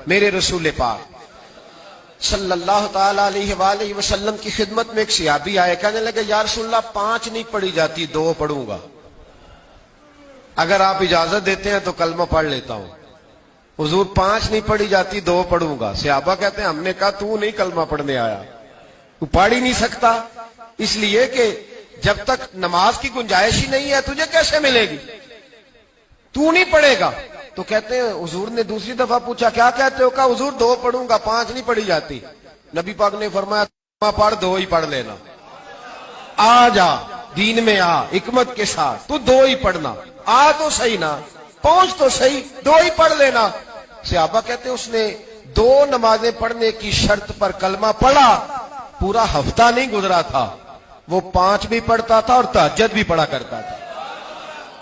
میرے رسول پاک صلی اللہ تعالی علیہ وآلہ وسلم کی خدمت میں ایک صحابی آئے، کہنے لگے یا رسول اللہ 5 نہیں پڑھی جاتی 2 پڑھوں گا، اگر آپ اجازت دیتے ہیں تو کلمہ پڑھ لیتا ہوں۔ حضور 5 نہیں پڑھی جاتی 2 پڑھوں گا۔ صحابہ کہتے ہیں ہم نے کہا تو نہیں کلمہ پڑھنے آیا، تو پڑھ ہی نہیں سکتا، اس لیے کہ جب تک نماز کی گنجائش ہی نہیں ہے تجھے کیسے ملے گی، تو نہیں پڑھے گا۔ تو کہتے ہیں حضور نے دوسری دفعہ پوچھا کیا کہتے ہو، کہا حضور 2 پڑھوں گا 5 نہیں پڑھی جاتی۔ نبی پاک نے فرمایا کلمہ پڑھ 2 ہی پڑھ لینا، آ جا دین میں آ حکمت کے ساتھ، تو 2 ہی پڑھنا، آ تو صحیح نا، پہنچ تو صحیح، 2 ہی پڑھ لینا۔ صحابہ کہتے ہیں اس نے 2 نمازیں پڑھنے کی شرط پر کلمہ پڑھا، پورا ہفتہ نہیں گزرا تھا وہ 5 بھی پڑھتا تھا اور تہجد بھی پڑھا کرتا تھا۔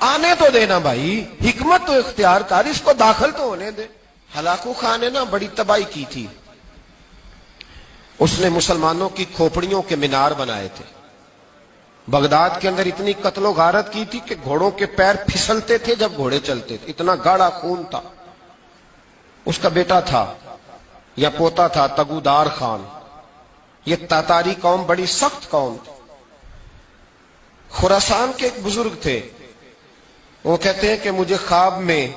آنے تو دینا بھائی، حکمت تو اختیار کر، اس کو داخل تو ہونے دے۔ ہلاکو خان نے نا بڑی تباہی کی تھی، اس نے مسلمانوں کی کھوپڑیوں کے مینار بنائے تھے، بغداد کے اندر اتنی قتل و غارت کی تھی کہ گھوڑوں کے پیر پھسلتے تھے جب گھوڑے چلتے تھے، اتنا گاڑا خون تھا۔ اس کا بیٹا تھا یا پوتا تھا تگودار خان، یہ تاتاری قوم بڑی سخت قوم تھی۔ خراسان کے ایک بزرگ تھے، وہ کہتے ہیں کہ مجھے خواب میں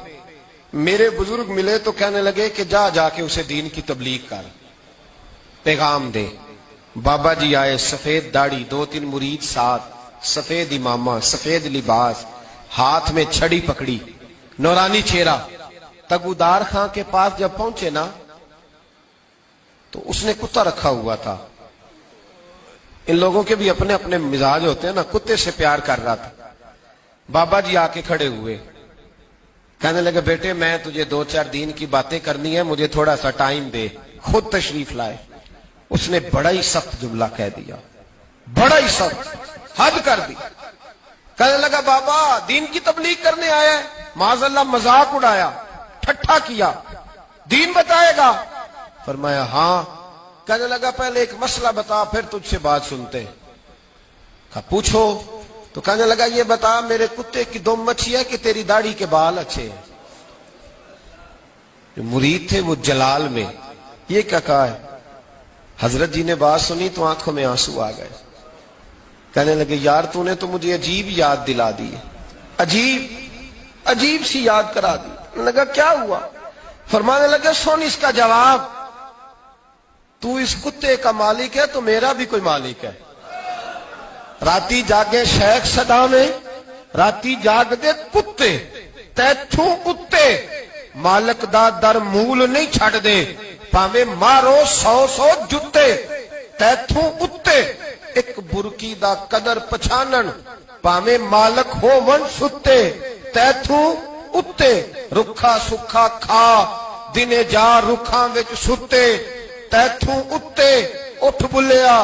میرے بزرگ ملے تو کہنے لگے کہ جا جا کے اسے دین کی تبلیغ کر، پیغام دے۔ بابا جی آئے، سفید داڑھی، 2-3 مرید ساتھ، سفید امامہ، سفید لباس، ہاتھ میں چھڑی پکڑی، نورانی چہرہ۔ تگودار خان کے پاس جب پہنچے نا تو اس نے کتا رکھا ہوا تھا، ان لوگوں کے بھی اپنے اپنے مزاج ہوتے ہیں نا، کتے سے پیار کر رہا تھا۔ بابا جی آ کے کھڑے ہوئے، کہنے لگے بیٹے میں تجھے 2-4 دین کی باتیں کرنی ہے، مجھے تھوڑا سا ٹائم دے۔ خود تشریف لائے، اس نے بڑا ہی سخت جملہ کہہ دیا، بڑا ہی سخت، حد کر دی۔ کہنے لگا بابا دین کی تبلیغ کرنے آیا ہے، معاذ اللہ مذاق اڑایا، ٹھٹھا کیا، دین بتائے گا؟ فرمایا ہاں۔ کہنے لگا پہلے ایک مسئلہ بتا پھر تجھ سے بات سنتے۔ کہا پوچھو۔ تو کہنے لگا یہ بتا میرے کتے کی دم اچھی ہے کہ تیری داڑھی کے بال اچھے ہیں؟ جو مرید تھے وہ جلال میں، یہ کیا کہا ہے؟ حضرت جی نے بات سنی تو آنکھوں میں آنسو آ گئے، کہنے لگے یار تو نے تو مجھے عجیب یاد دلا دی ہے، عجیب سی یاد کرا دی۔ لگا کیا ہوا؟ فرمانے لگے سن اس کا جواب، تو اس کتے کا مالک ہے تو میرا بھی کوئی مالک ہے۔ راتی جاگے شیخ صدا میں، راتی جاگ دے کتے، تیتھوں کتے مالک دا در مول نہیں چھڑ دے، پاویں مارو 100 جتے، تیتھوں کتے ایک برکی دا قدر پچھانن، پاویں مالک ہو ون ستے، تیتھوں کتے رکھا سکھا کھا دنے جا رکھاں وچ ستے، تیتھوں کتے اٹھ بلیا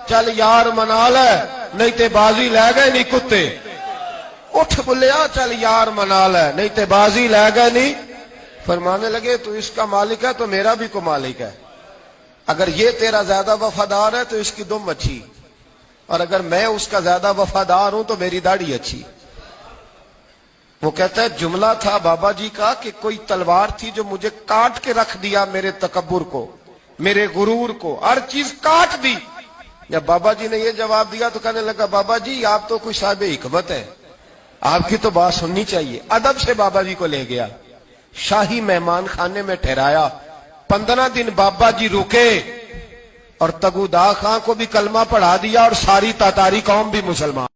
چل یار منا لے نہیں تے بازی لے گئے نہیں کتے، اٹھ بلیا چل یار منا لے نہیں تے بازی لے گئے نہیں۔ فرمانے لگے تو اس کا مالک ہے تو میرا بھی کو مالک ہے، اگر یہ تیرا زیادہ وفادار ہے تو اس کی دم اچھی، اور اگر میں اس کا زیادہ وفادار ہوں تو میری داڑھی اچھی۔ وہ کہتا ہے جملہ تھا بابا جی کا کہ کوئی تلوار تھی جو مجھے کاٹ کے رکھ دیا، میرے تکبر کو، میرے غرور کو، ہر چیز کاٹ دی۔ جب بابا جی نے یہ جواب دیا تو کہنے لگا بابا جی آپ تو کوئی صاحب حکمت ہے، آپ کی تو بات سننی چاہیے۔ ادب سے بابا جی کو لے گیا، شاہی مہمان خانے میں ٹھہرایا، 15 دن بابا جی رکے اور تگودار خان کو بھی کلمہ پڑھا دیا اور ساری تاتاری قوم بھی مسلمان۔